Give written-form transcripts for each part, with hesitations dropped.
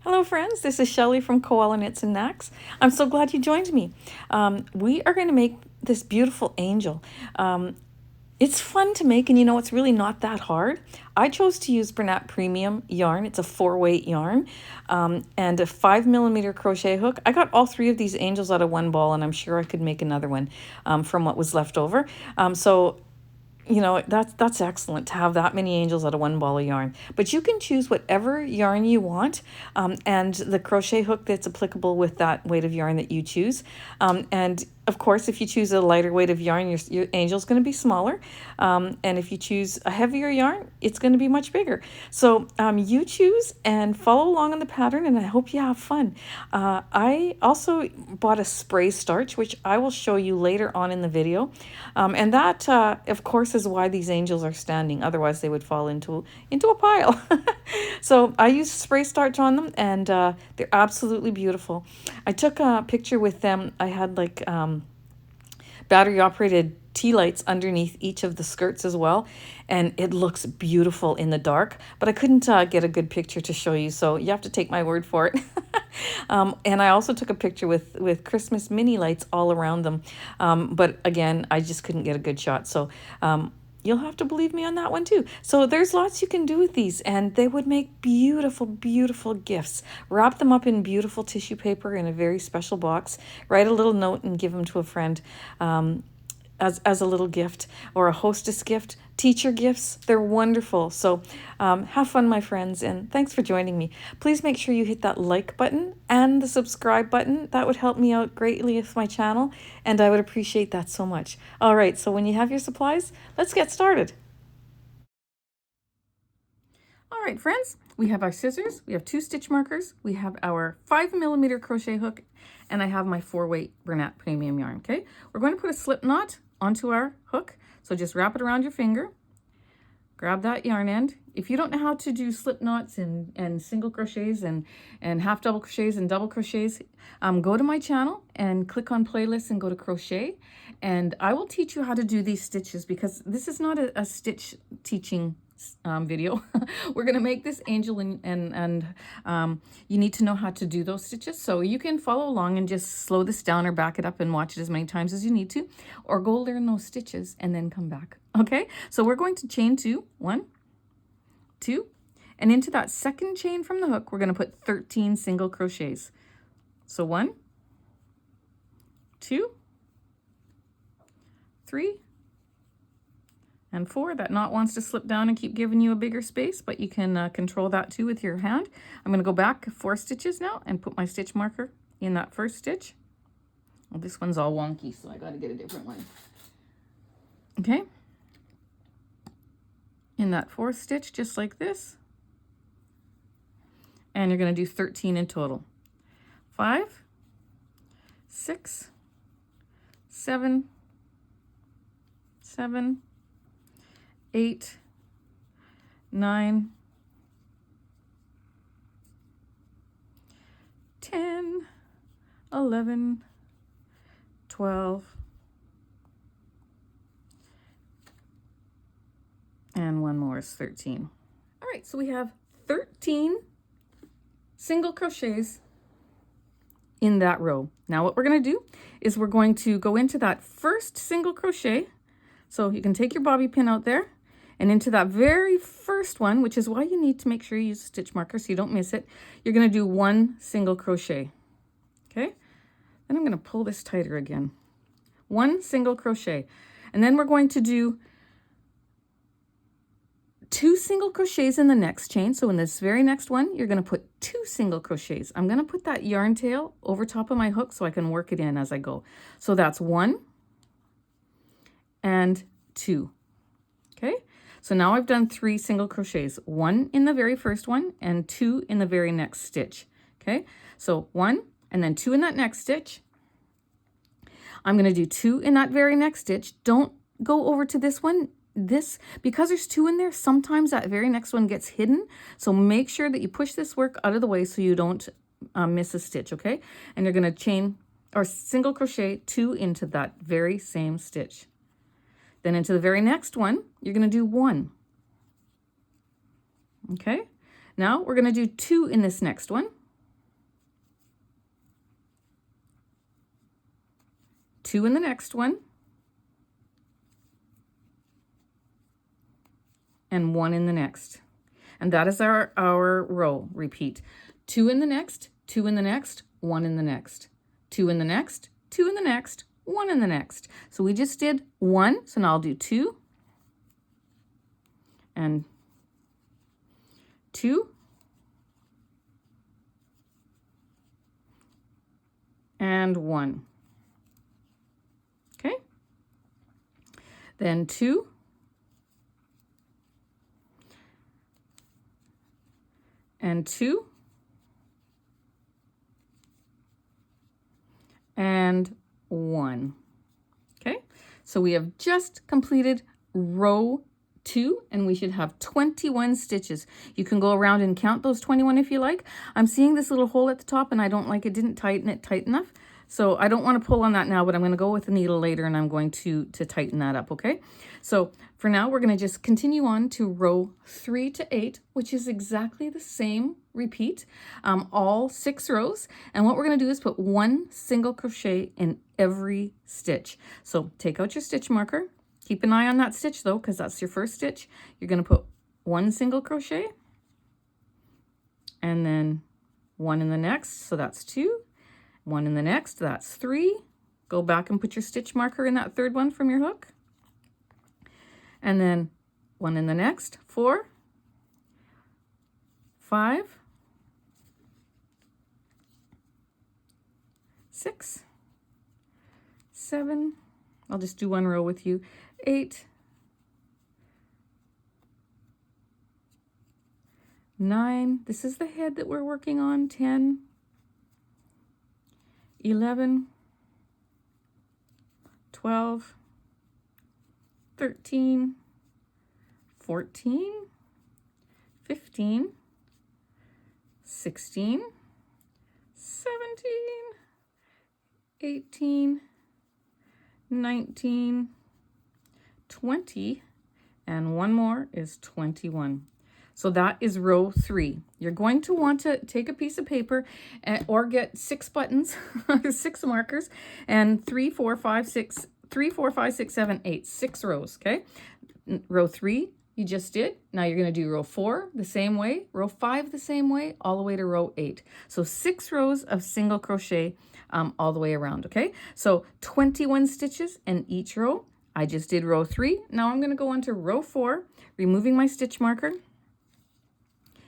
Hello friends, this is Shelley from Koala Knits and Knacks. I'm so glad you joined me. We are going to make this beautiful angel. It's fun to make, and you know, it's really not that hard. I chose to use Bernat Premium yarn. It's a 4-weight yarn, and a 5mm crochet hook. I got all three of these angels out of one ball, and I'm sure I could make another one from what was left over. So you know, that's excellent to have that many angels out of one ball of yarn. But you can choose whatever yarn you want, and the crochet hook that's applicable with that weight of yarn that you choose. And of course, if you choose a lighter weight of yarn, your angel's going to be smaller. And if you choose a heavier yarn, it's going to be much bigger. So you choose and follow along on the pattern, and I hope you have fun. I also bought a spray starch, which I will show you later on in the video. And that, of course, is why these angels are standing. Otherwise, they would fall into a pile. So I used spray starch on them, and they're absolutely beautiful. I took a picture with them. I had like battery operated tea lights underneath each of the skirts as well, and it looks beautiful in the dark, but I couldn't get a good picture to show you, so you have to take my word for it. And I also took a picture with Christmas mini lights all around them, but again, I just couldn't get a good shot, so you'll have to believe me on that one too. So there's lots you can do with these, and they would make beautiful, beautiful gifts. Wrap them up in beautiful tissue paper in a very special box. Write a little note and give them to a friend as a little gift, or a hostess gift. Teacher gifts, they're wonderful. So have fun, my friends, and thanks for joining me. Please make sure you hit that like button and the subscribe button. That would help me out greatly with my channel, and I would appreciate that so much. All right, so when you have your supplies, let's get started. All right, friends, we have our scissors, we have 2 stitch markers, we have our 5mm crochet hook, and I have my 4-weight Bernat Premium yarn, okay? We're going to put a slip knot onto our hook, so just wrap it around your finger, grab that yarn end. If you don't know how to do slip knots and single crochets and half double crochets and double crochets, go to my channel and click on playlists and go to crochet, and I will teach you how to do these stitches, because this is not a stitch teaching video. We're going to make this angel, and you need to know how to do those stitches, so you can follow along and just slow this down or back it up and watch it as many times as you need to, or go learn those stitches and then come back. Okay, so we're going to chain 2, 1, 2, and into that second chain from the hook we're going to put 13 single crochets. So 1, 2, 3, and 4. That knot wants to slip down and keep giving you a bigger space, but you can control that too with your hand. I'm going to go back 4 stitches now and put my stitch marker in that first stitch. Well, this one's all wonky, so I got to get a different one. Okay. In that 4th stitch, just like this. And you're going to do 13 in total. 5, 6, 7, 7, 8, 9, 10, 11, 12, and one more is 13. All right, so we have 13 single crochets in that row. Now what we're going to do is we're going to go into that first single crochet. So you can take your bobby pin out there, and into that very first one, which is why you need to make sure you use a stitch marker so you don't miss it, you're going to do 1 single crochet. Okay, then I'm going to pull this tighter again. 1 single crochet, and then we're going to do 2 single crochets in the next chain. So in this very next one, you're going to put 2 single crochets. I'm going to put that yarn tail over top of my hook so I can work it in as I go. So that's 1 and 2. Okay, so now I've done 3 single crochets, 1 in the very first one and 2 in the very next stitch. Okay, so 1 and then 2 in that next stitch. I'm going to do 2 in that very next stitch. Don't go over to this one. Because there's 2 in there, sometimes that very next one gets hidden. So make sure that you push this work out of the way so you don't miss a stitch, okay? And you're going to chain or single crochet 2 into that very same stitch. Then into the very next one, you're going to do 1. Okay? Now we're going to do 2 in this next one. 2 in the next one, and 1 in the next. And that is our row. Repeat. 2 in the next, 2 in the next, 1 in the next. 2 in the next, 2 in the next, 1 in the next. So we just did 1, so now I'll do 2 and 2 and 1. Okay? Then 2 and 2 and 1. Okay? So we have just completed row 2, and we should have 21 stitches. You can go around and count those 21 if you like. I'm seeing this little hole at the top, and I don't like it. Didn't tighten it tight enough. So I don't want to pull on that now, but I'm going to go with the needle later, and I'm going to tighten that up, okay? So for now, we're going to just continue on to row 3 to 8, which is exactly the same repeat, all 6 rows. And what we're going to do is put 1 single crochet in every stitch. So take out your stitch marker. Keep an eye on that stitch though, because that's your first stitch. You're going to put 1 single crochet and then 1 in the next, so that's 2. 1 in the next, that's 3. Go back and put your stitch marker in that third one from your hook. And then 1 in the next, 4, 5, 6, 7, I'll just do 1 row with you, 8, 9, this is the head that we're working on, 10, 11, 12, 13, 14, 15, 16, 17, 18, 19, 20, and one more is 21. So that is row 3. You're going to want to take a piece of paper or get 6 buttons, 6 markers, and 3, 4, 5, 6, 7, 8, 6 rows, okay? Row 3, you just did. Now you're going to do row 4 the same way, row 5 the same way, all the way to row 8. So 6 rows of single crochet all the way around, okay? So 21 stitches in each row. I just did row 3. Now I'm going to go on to row 4, removing my stitch marker.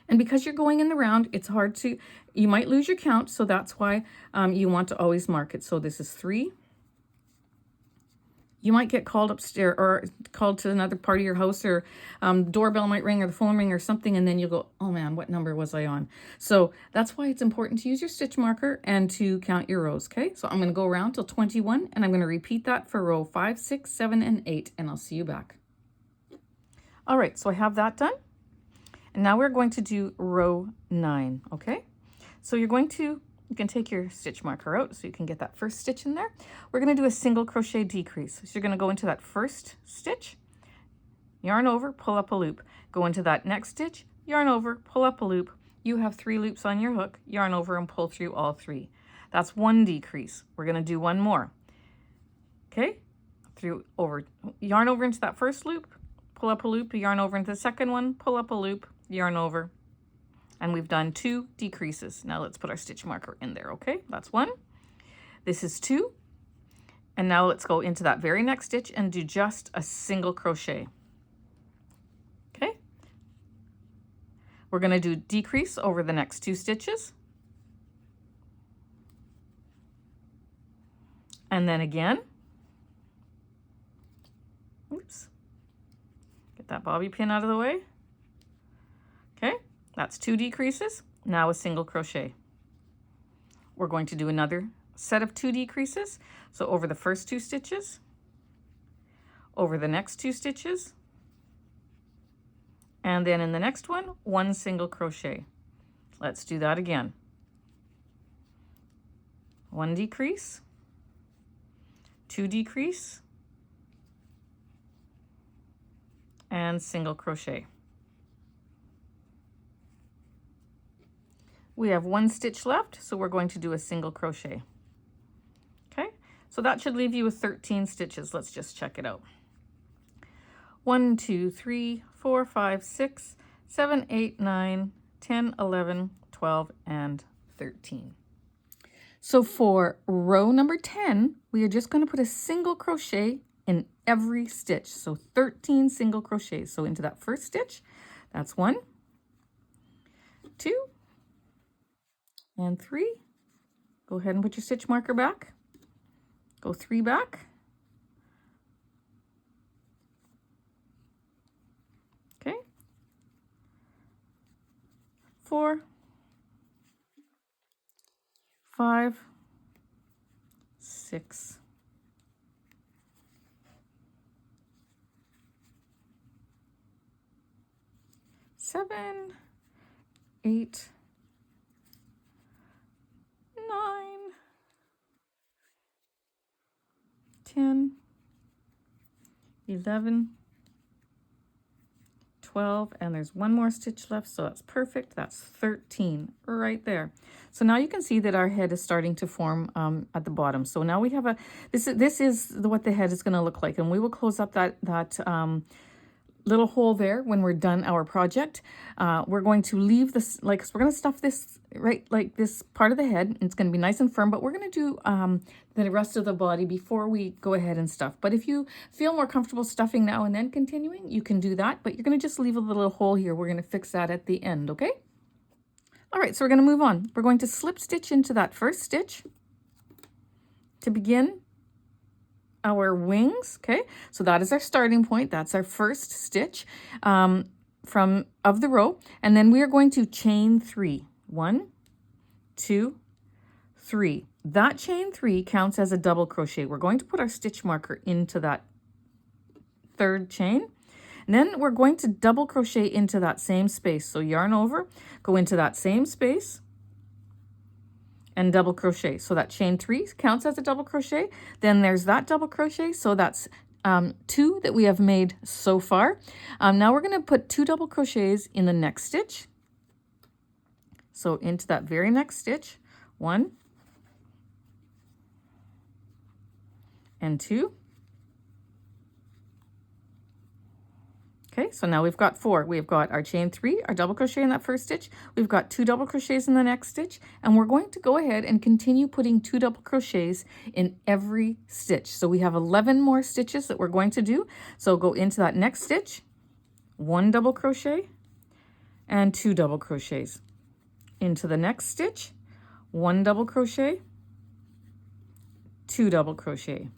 And because you're going in the round, it's hard to, you might lose your count, so that's why you want to always mark it. So this is 3. You might get called upstairs or called to another part of your house, or doorbell might ring or the phone ring or something, and then you'll go, oh man, what number was I on? So that's why it's important to use your stitch marker and to count your rows, okay? So I'm going to go around till 21, and I'm going to repeat that for row 5, 6, 7, and 8, and I'll see you back. All right, so I have that done. And now we're going to do row 9, okay? So you can take your stitch marker out so you can get that first stitch in there. We're going to do a single crochet decrease. So you're going to go into that first stitch, yarn over, pull up a loop. Go into that next stitch, yarn over, pull up a loop. You have 3 loops on your hook, yarn over and pull through all 3. That's 1 decrease. We're going to do 1 more. Okay? Yarn over into that first loop, pull up a loop, yarn over into the second one, pull up a loop, yarn over, and we've done 2 decreases. Now let's put our stitch marker in there, okay? That's 1. This is 2. And now let's go into that very next stitch and do just a single crochet. Okay? We're going to do decrease over the next 2 stitches. And then again. Oops. Get that bobby pin out of the way. Okay, that's 2 decreases. Now a single crochet. We're going to do another set of 2 decreases. So over the first 2 stitches, over the next 2 stitches, and then in the next one, 1 single crochet. Let's do that again. 1 decrease, 2 decrease, and single crochet. We have 1 stitch left, so we're going to do a single crochet. Okay, So that should leave you with 13 stitches. Let's just check it out. 1, 2, 3, 4, 5, 6, 7, 8, 9, 10, 11, 12, and 13. So for row number 10, we are just going to put a single crochet in every stitch. So 13 single crochets. So into that first stitch, that's 1, 2, and 3. Go ahead and put your stitch marker back. Go 3 back. Okay. 4, 5, 6, 7, 8, 9, 10, 11, 12, and there's one more stitch left, so that's perfect. That's 13 right there. So now you can see that our head is starting to form at the bottom. So now we have a, this is what the head is going to look like, and we will close up that little hole there when we're done our project. We're going to leave this, like, so we're going to stuff this right like this part of the head. It's going to be nice and firm, but we're going to do the rest of the body before we go ahead and stuff. But if you feel more comfortable stuffing now and then continuing, you can do that, but you're going to just leave a little hole here. We're going to fix that at the end, okay? All right, so we're going to move on. We're going to slip stitch into that first stitch to begin our wings. Okay, so that is our starting point. That's our first stitch of the row, and then we are going to chain 3. 1, 2, 3. That chain 3 counts as a double crochet. We're going to put our stitch marker into that third chain, and then we're going to double crochet into that same space. So yarn over, go into that same space, and double crochet. So that chain 3 counts as a double crochet. Then there's that double crochet. So that's 2 that we have made so far. Now we're going to put 2 double crochets in the next stitch. So into that very next stitch, 1 and 2. Okay, so now we've got 4. We've got our chain 3, our double crochet in that first stitch. We've got 2 double crochets in the next stitch, and we're going to go ahead and continue putting 2 double crochets in every stitch. So we have 11 more stitches that we're going to do. So go into that next stitch, 1 double crochet and 2 double crochets. Into the next stitch, 1 double crochet, 2 double crochet.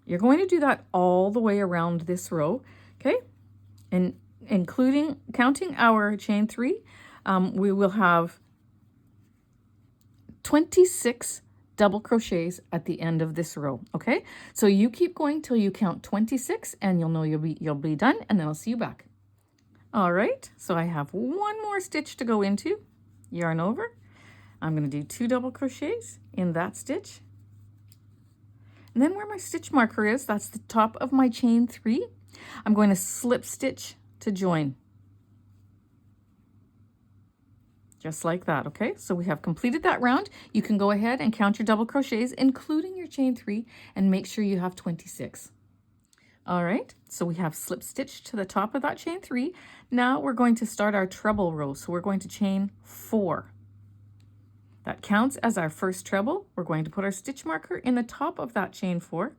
You're going to do that all the way around this row. Okay, and counting our chain 3, we will have 26 double crochets at the end of this row. Okay, so you keep going till you count 26, and you'll know you'll be done, and then I'll see you back. All right, so I have one more stitch to go into. Yarn over. I'm going to do 2 double crochets in that stitch, and then where my stitch marker is, that's the top of my chain 3. I'm going to slip stitch to join. Just like that, okay? So we have completed that round. You can go ahead and count your double crochets, including your chain 3, and make sure you have 26. All right, so we have slip stitch to the top of that chain 3. Now we're going to start our treble row. So we're going to chain 4. That counts as our first treble. We're going to put our stitch marker in the top of that chain 4.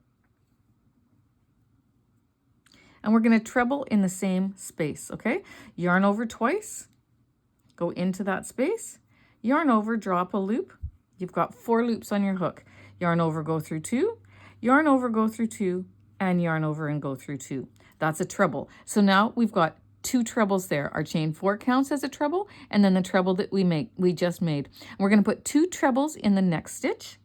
And we're going to treble in the same space, okay? Yarn over twice, go into that space, yarn over, drop a loop. You've got 4 loops on your hook. Yarn over, go through 2, yarn over, go through 2, and yarn over and go through 2. That's a treble. So now we've got 2 trebles there. Our chain 4 counts as a treble, and then the treble that we just made. And we're going to put 2 trebles in the next stitch,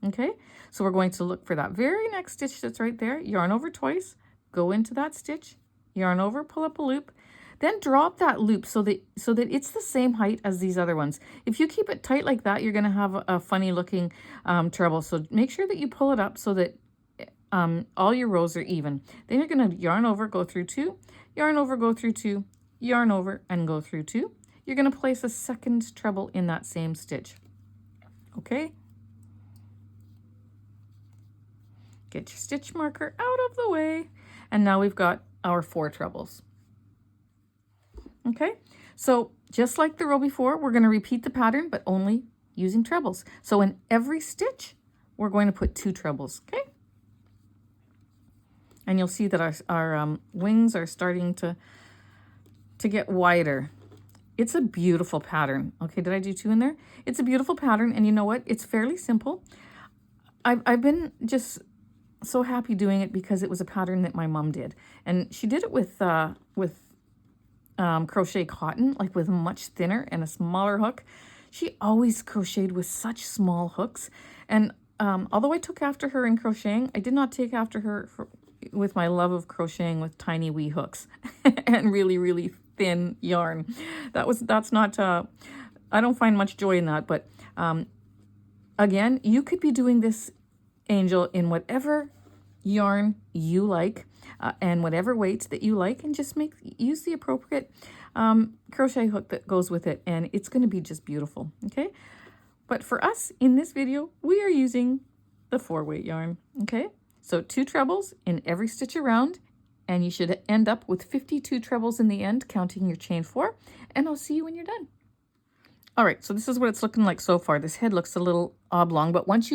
okay? So we're going to look for that very next stitch that's right there, yarn over twice, go into that stitch, yarn over, pull up a loop, then drop that loop so that it's the same height as these other ones. If you keep it tight like that, you're going to have a funny looking treble. So make sure that you pull it up so that all your rows are even. Then you're going to yarn over, go through 2, yarn over, go through 2, yarn over, and go through 2. You're going to place a second treble in that same stitch. Okay? Get your stitch marker out of the way. And now we've got our 4 trebles. Okay, so just like the row before, we're going to repeat the pattern, but only using trebles. So in every stitch, we're going to put 2 trebles, okay? And you'll see that our wings are starting to get wider. It's a beautiful pattern. Okay, did I do 2 in there? It's a beautiful pattern, and you know what? It's fairly simple. I've been just so happy doing it because it was a pattern that my mom did. And she did it with crochet cotton, like with much thinner and a smaller hook. She always crocheted with such small hooks. And although I took after her in crocheting, I did not take after her with my love of crocheting with tiny wee hooks and really, really thin yarn. That's not, I don't find much joy in that, but again, you could be doing this angel in whatever yarn you like and whatever weights that you like, and just use the appropriate crochet hook that goes with it, and it's going to be just beautiful. Okay, but for us in this video, we are using the 4-weight yarn. Okay, so 2 trebles in every stitch around, and you should end up with 52 trebles in the end, counting your chain 4, and I'll see you when you're done. All right, so this is what it's looking like so far. This head looks a little oblong, but once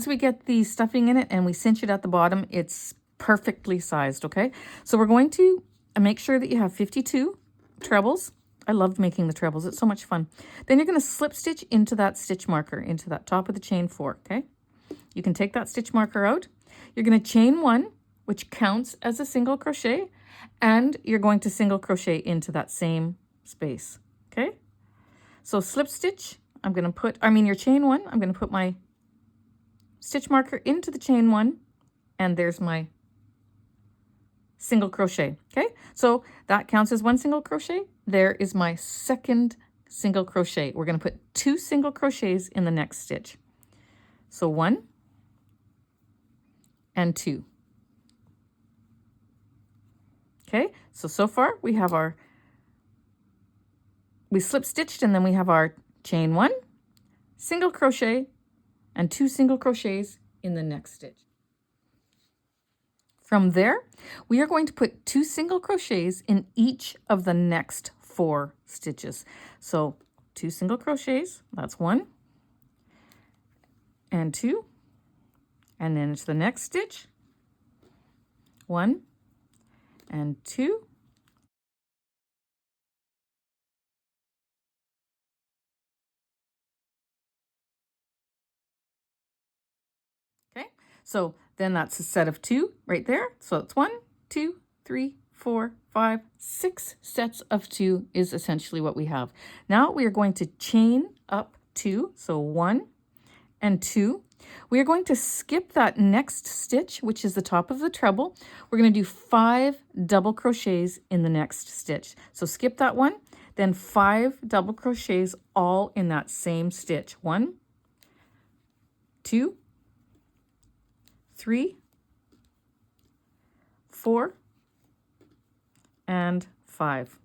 we get the stuffing in it and we cinch it at the bottom, it's perfectly sized, okay? So we're going to make sure that you have 52 trebles. I loved making the trebles. It's so much fun. Then you're going to slip stitch into that stitch marker, into that top of the chain 4, okay? You can take that stitch marker out. You're going to chain 1, which counts as a single crochet, and you're going to single crochet into that same space, okay? So slip stitch, your chain 1, I'm going to put my stitch marker into the chain 1, and there's my single crochet, okay? So that counts as 1 single crochet. There is my second single crochet. We're going to put 2 single crochets in the next stitch. So 1 and 2. Okay, so far we have we slip stitched, and then we have our chain 1, single crochet, and 2 single crochets in the next stitch. From there, we are going to put 2 single crochets in each of the next 4 stitches. So 2 single crochets, that's 1 and 2, and then into the next stitch, 1 and 2, okay, so then that's a set of 2 right there. So it's 1, 2, 3, 4, 5, 6 sets of 2 is essentially what we have. Now we are going to chain up 2, so 1 and 2. We are going to skip that next stitch, which is the top of the treble. We're going to do 5 double crochets in the next stitch. So skip that one, then 5 double crochets all in that same stitch. 1, 2, 3, 4, and 5.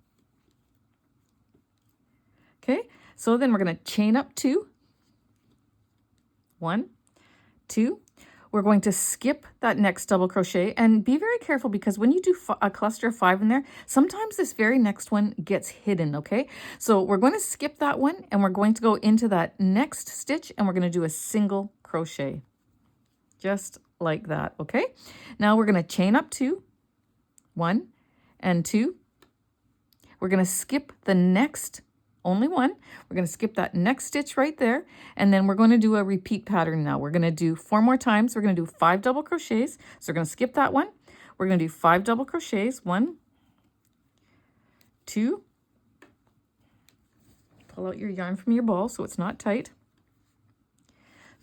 Okay, so then we're going to chain up 2, 1, 2. We're going to skip that next double crochet, and be very careful because when you do a cluster of 5 in there, sometimes this very next one gets hidden, okay? So we're going to skip that one, and we're going to go into that next stitch, and we're going to do a single crochet. Just like that, okay? Now we're going to chain up 2, 1 and 2. We're going to skip the next, only one. We're going to skip that next stitch right there, and then we're going to do a repeat pattern now. We're going to do 4 more times. We're going to do 5 double crochets. So we're going to skip that one. We're going to do 5 double crochets. 1, 2. Pull out your yarn from your ball so it's not tight.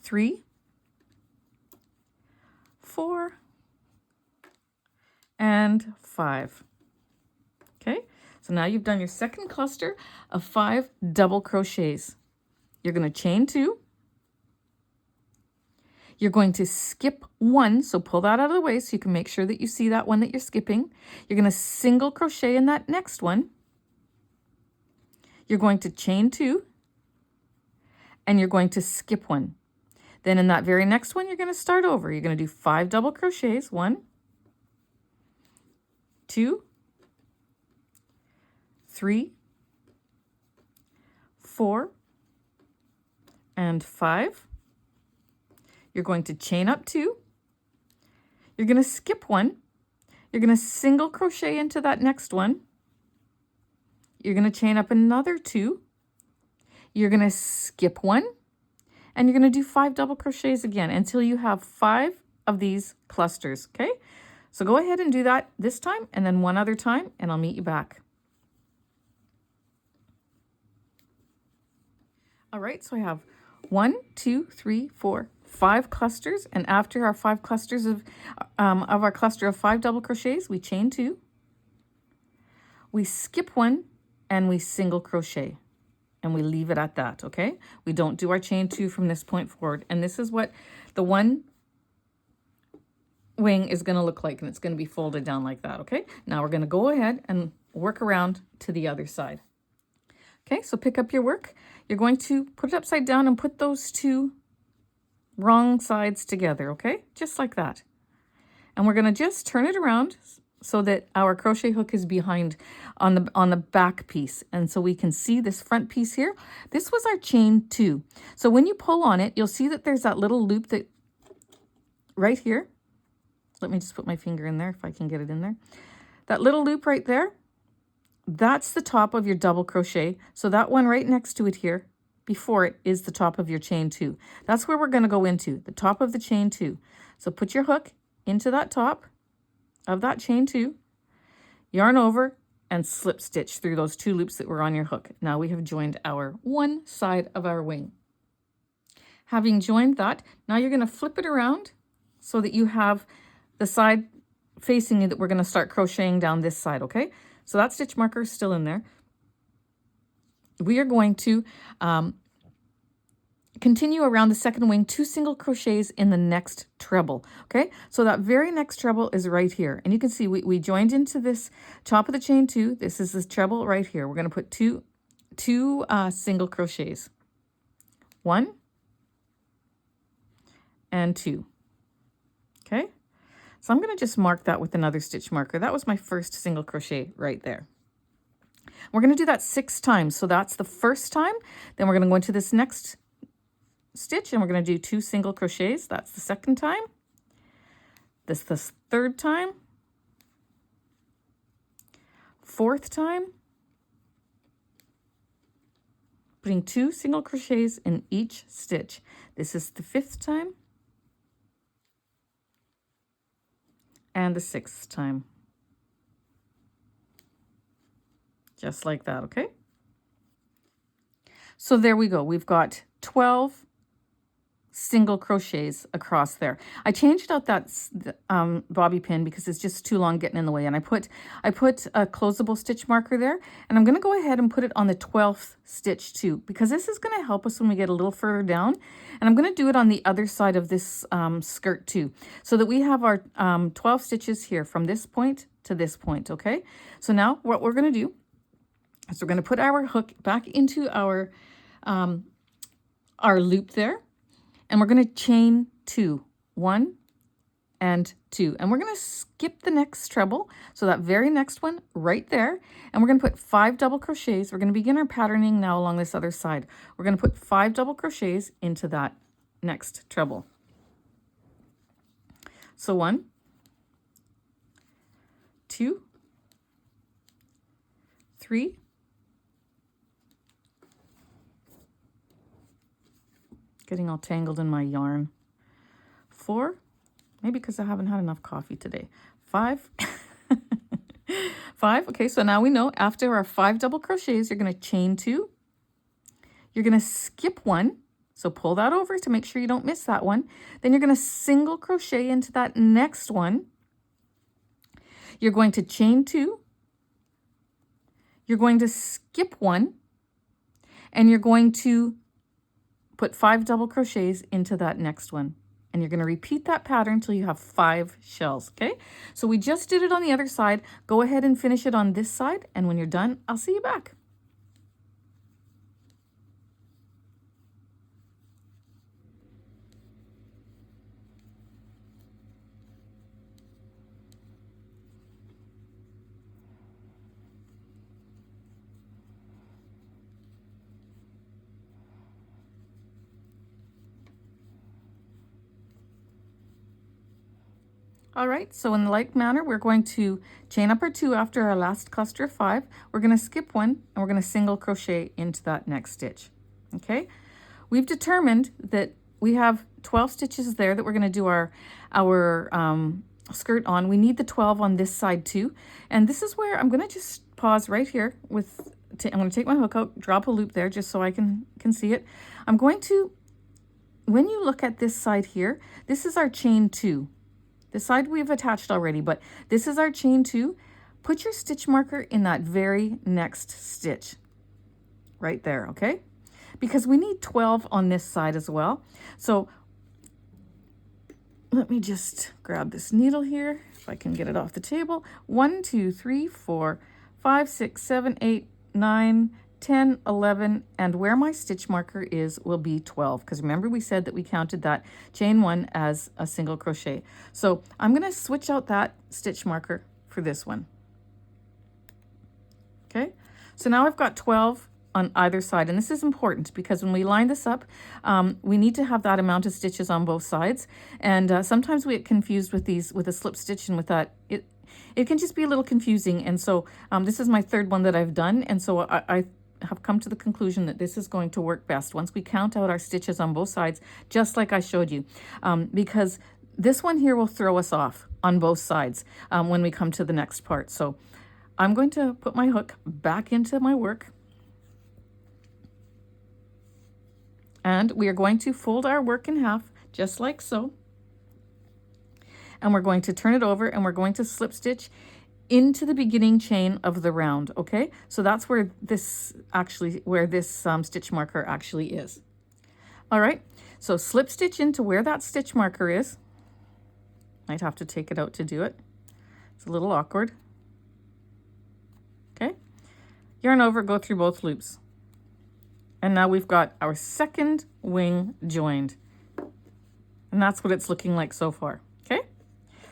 3, 4, and 5. Okay, so now you've done your second cluster of 5 double crochets. You're going to chain 2. You're going to skip 1, so pull that out of the way so you can make sure that you see that one that you're skipping. You're going to single crochet in that next one. You're going to chain 2, and you're going to skip 1. Then in that very next one, you're going to start over. You're going to do 5 double crochets. 1, 2, 3, 4, and 5. You're going to chain up 2. You're going to skip 1. You're going to single crochet into that next one. You're going to chain up another 2. You're going to skip 1. And you're going to do 5 double crochets again until you have 5 of these clusters, okay? So go ahead and do that this time and then one other time, and I'll meet you back. All right, so I have 1, 2, 3, 4, 5 clusters, and after our 5 clusters of our cluster of 5 double crochets, we chain 2, we skip 1, and we single crochet. And we leave it at that, okay? We don't do our chain 2 from this point forward. And this is what the one wing is going to look like, and it's going to be folded down like that, okay? Now we're going to go ahead and work around to the other side. Okay, so pick up your work. You're going to put it upside down and put those 2 wrong sides together, okay? Just like that. And we're going to just turn it around so that our crochet hook is behind on the back piece. And so we can see this front piece here. This was our chain 2. So when you pull on it, you'll see that there's that little loop that right here. Let me just put my finger in there if I can get it in there. That little loop right there, that's the top of your double crochet. So that one right next to it here, before it, is the top of your chain 2. That's where we're going to go into, the top of the chain 2. So put your hook into that top of that chain 2, yarn over, and slip stitch through those 2 loops that were on your hook. Now we have joined our one side of our wing. Having joined that, now you're going to flip it around so that you have the side facing you that we're going to start crocheting down this side, okay? So that stitch marker is still in there. We are going to continue around the second wing, 2 single crochets in the next treble, okay? So that very next treble is right here. And you can see we joined into this top of the chain 2. This is this treble right here. We're going to put two single crochets. 1 and 2, okay? So I'm going to just mark that with another stitch marker. That was my first single crochet right there. We're going to do that 6 times. So that's the first time. Then we're going to go into this next stitch and we're going to do 2 single crochets. That's the second time. This the third time. Fourth time. Putting 2 single crochets in each stitch. This is the 5th time. And the 6th time. Just like that, okay? So there we go. We've got 12 single crochets across there. I changed out that bobby pin because it's just too long getting in the way, and I put a closable stitch marker there, and I'm going to go ahead and put it on the 12th stitch too, because this is going to help us when we get a little further down. And I'm going to do it on the other side of this skirt too, so that we have our 12 stitches here from this point to this point, okay? So now what we're going to do is we're going to put our hook back into our loop there. And we're going to chain 2, 1 and 2. And we're going to skip the next treble. So that very next one right there. And we're going to put 5 double crochets. We're going to begin our patterning now along this other side. We're going to put 5 double crochets into that next treble. So 1, 2, 3, getting all tangled in my yarn. 4, maybe because I haven't had enough coffee today. 5, 5. Okay, so now we know after our 5 double crochets, you're going to chain 2. You're going to skip 1. So pull that over to make sure you don't miss that one. Then you're going to single crochet into that next one. You're going to chain 2. You're going to skip 1. And you're going to put 5 double crochets into that next one. And you're going to repeat that pattern until you have 5 shells, okay? So we just did it on the other side. Go ahead and finish it on this side. And when you're done, I'll see you back. All right, so in the like manner, we're going to chain up our 2 after our last cluster of 5. We're going to skip 1 and we're going to single crochet into that next stitch. Okay, we've determined that we have 12 stitches there that we're going to do our skirt on. We need the 12 on this side too, and this is where I'm going to just pause right here with. I'm going to take my hook out, drop a loop there just so I can see it. I'm going to, when you look at this side here, this is our chain 2. The side we've attached already, but this is our chain 2. Put your stitch marker in that very next stitch right there, okay? Because we need 12 on this side as well. So let me just grab this needle here, if I can get it off the table. 1, 2, 3, 4, 5, 6, 7, 8, 9, 10, 11, and where my stitch marker is will be 12, because remember we said that we counted that chain 1 as a single crochet. So I'm going to switch out that stitch marker for this one. Okay, so now I've got 12 on either side, and this is important because when we line this up, we need to have that amount of stitches on both sides, and sometimes we get confused with these, with a slip stitch and with that. It can just be a little confusing, and so this is my third one that I've done, and so I have come to the conclusion that this is going to work best once we count out our stitches on both sides, just like I showed you, because this one here will throw us off on both sides when we come to the next part. So I'm going to put my hook back into my work, and we are going to fold our work in half just like so, and we're going to turn it over and we're going to slip stitch into the beginning chain of the round. Okay, so that's where this stitch marker actually is. All right, so slip stitch into where that stitch marker is. Might have to take it out to do it. It's a little awkward. Okay, yarn over, go through both loops, and now we've got our second wing joined, and that's what it's looking like so far. Okay,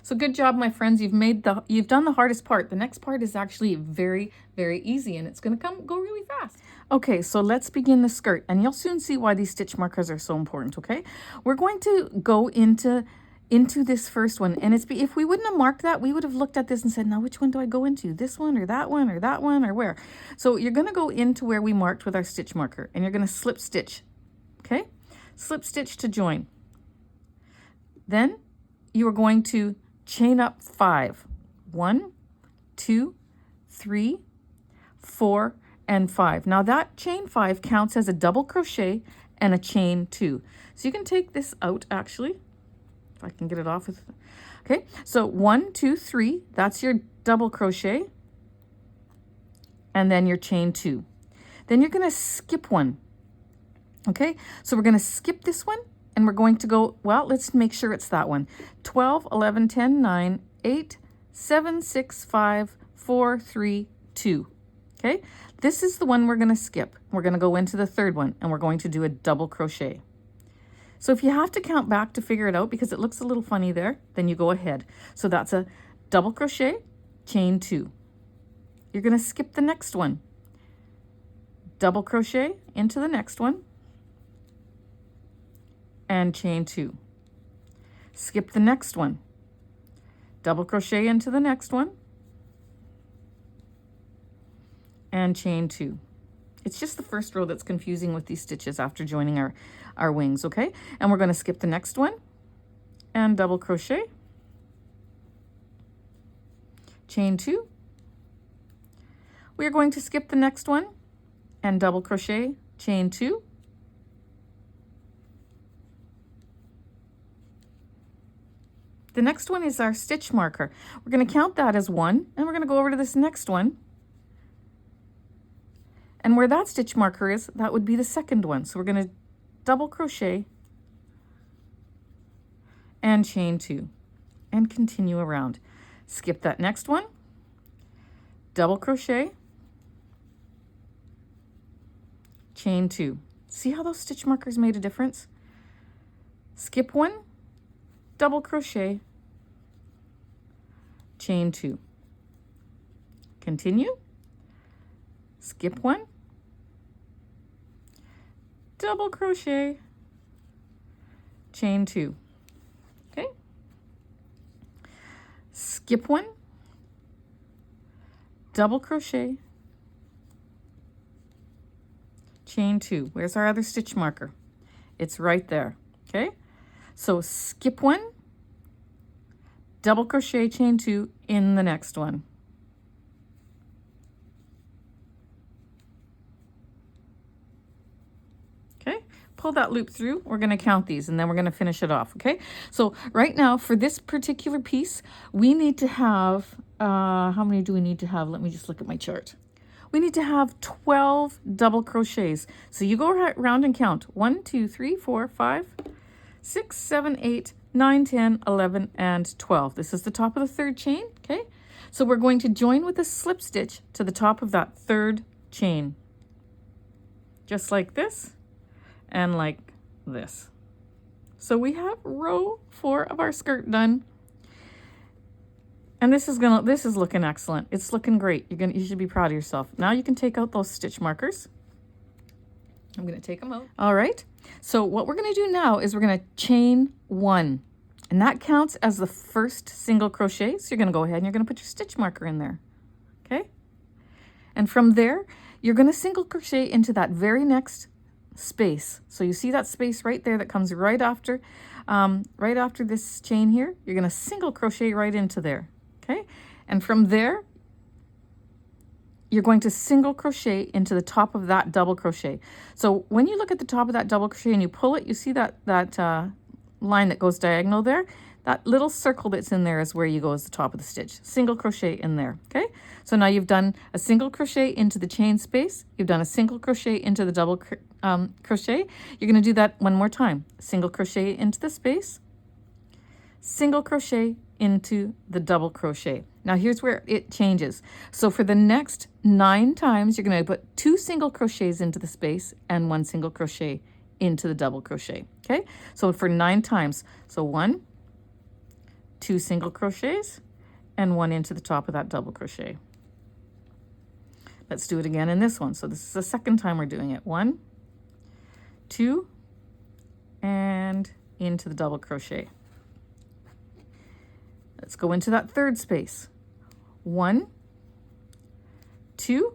so good job, my friends. You've done the hardest part. The next part is actually very, very easy, and it's going to go really fast. Okay, so let's begin the skirt, and you'll soon see why these stitch markers are so important. Okay, we're going to go into this first one, and if we wouldn't have marked that, we would have looked at this and said, now which one do I go into? This one or that one or that one, or where? So you're going to go into where we marked with our stitch marker, and you're going to slip stitch. Okay, slip stitch to join. Then you are going to chain up 5. 1, 2, 3, 4, and 5. Now that chain 5 counts as a double crochet and a chain 2. So you can take this out actually, if I can get it off with. Okay, so 1, 2, 3, that's your double crochet, and then your chain 2. Then you're going to skip 1. Okay, so we're going to skip this one, and we're going to go, well, let's make sure it's that one. 12, 11, 10, 9, 8, 7, 6, 5, 4, 3, 2. Okay, this is the one we're going to skip. We're going to go into the third one, and we're going to do a double crochet. So if you have to count back to figure it out because it looks a little funny there, then you go ahead. So that's a double crochet, chain 2. You're going to skip the next one. Double crochet into the next one, and chain 2. Skip the next one. Double crochet into the next one, and chain 2. It's just the first row that's confusing with these stitches after joining our wings, okay? And we're going to skip the next one and double crochet, chain 2. We are going to skip the next one and double crochet, chain 2. The next one is our stitch marker. We're going to count that as 1, and we're going to go over to this next one. And where that stitch marker is, that would be the second one. So we're going to double crochet and chain 2 and continue around. Skip that next one, double crochet, chain 2. See how those stitch markers made a difference? Skip one, double crochet, chain 2. Continue, skip one, double crochet, chain 2. Okay, skip one, double crochet, chain two. Where's our other stitch marker? It's right there. Okay, so skip one, double crochet, chain two in the next one. Okay, pull that loop through. We're going to count these and then we're going to finish it off. Okay, so right now for this particular piece, we need to have, how many do we need to have? Let me just look at my chart. We need to have 12 double crochets. So you go around and count 1, 2, 3, 4, 5, 6, 7, 8, 9, 10, 11, and 12. This is the top of the third chain. Okay, so we're going to join with a slip stitch to the top of that third chain, just like this. And like this. So we have row 4 of our skirt done. And this is looking excellent. It's looking great. You should be proud of yourself. Now you can take out those stitch markers. I'm going to take them out. All right. So what we're going to do now is we're going to chain 1. And that counts as the first single crochet. So you're going to go ahead and you're going to put your stitch marker in there. Okay? And from there, you're going to single crochet into that very next space. So you see that space right there that comes right after this chain here. You're going to single crochet right into there. Okay, and from there you're going to single crochet into the top of that double crochet. So when you look at the top of that double crochet and you pull it, you see that line that goes diagonal there. That little circle that's in there is where you go as the top of the stitch. Single crochet in there. Okay, so now you've done a single crochet into the chain space. You've done a single crochet into the double crochet. You're going to do that one more time. Single crochet into the space, single crochet into the double crochet. Now here's where it changes. So for the next 9 times, you're going to put 2 single crochets into the space and 1 single crochet into the double crochet. Okay, so for 9 times. So 1, 2 single crochets and 1 into the top of that double crochet. Let's do it again in this one. So this is the second time we're doing it. 1, 2, and into the double crochet. Let's go into that third space. 1, 2,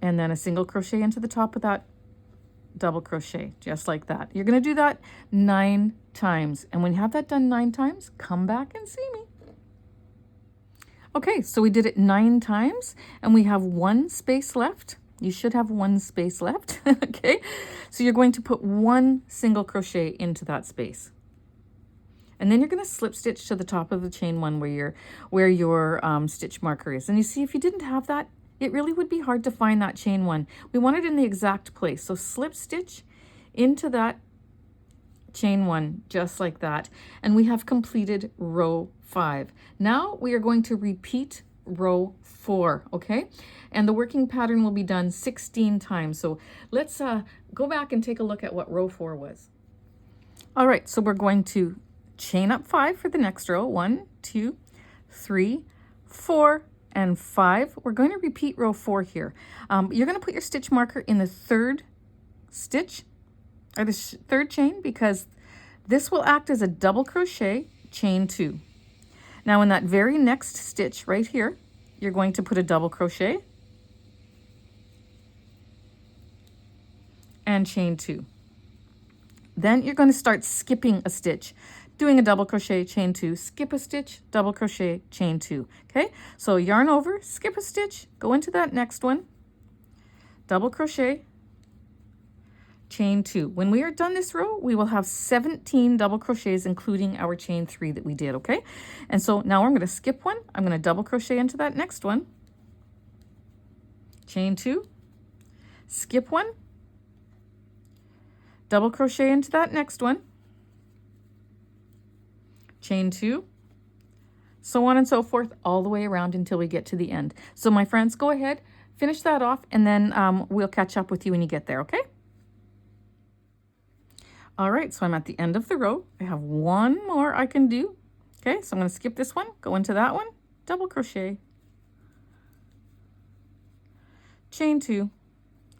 and then a single crochet into the top of that double crochet, just like that. You're going to do that 9 times. And when you have that done 9 times, come back and see me. Okay, so we did it 9 times and we have 1 space left. You should have 1 space left. Okay, so you're going to put 1 single crochet into that space. And then you're going to slip stitch to the top of the chain 1 where your stitch marker is. And you see, if you didn't have that, it really would be hard to find that chain 1. We want it in the exact place. So slip stitch into that chain 1, just like that. And we have completed row 5. Now we are going to repeat row 4, okay? And the working pattern will be done 16 times. So let's go back and take a look at what row 4 was. All right, so we're going to chain up 5 for the next row. 1, 2, 3, 4, and 5. We're going to repeat row 4 here. You're going to put your stitch marker in the third stitch, or the third chain, because this will act as a double crochet, chain 2. Now in that very next stitch right here, you're going to put a double crochet and chain 2. Then you're going to start skipping a stitch, doing a double crochet, chain 2, skip a stitch, double crochet, chain 2. Okay, so yarn over, skip a stitch, go into that next one, double crochet, chain 2. When we are done this row, we will have 17 double crochets, including our chain 3 that we did. Okay, and so now I'm going to skip one, I'm going to double crochet into that next one, chain 2, skip one, double crochet into that next one, chain 2, so on and so forth, all the way around until we get to the end. So my friends, go ahead, finish that off, and then we'll catch up with you when you get there, okay? All right, so I'm at the end of the row. I have 1 more I can do. Okay, so I'm going to skip this one, go into that one, double crochet, chain 2,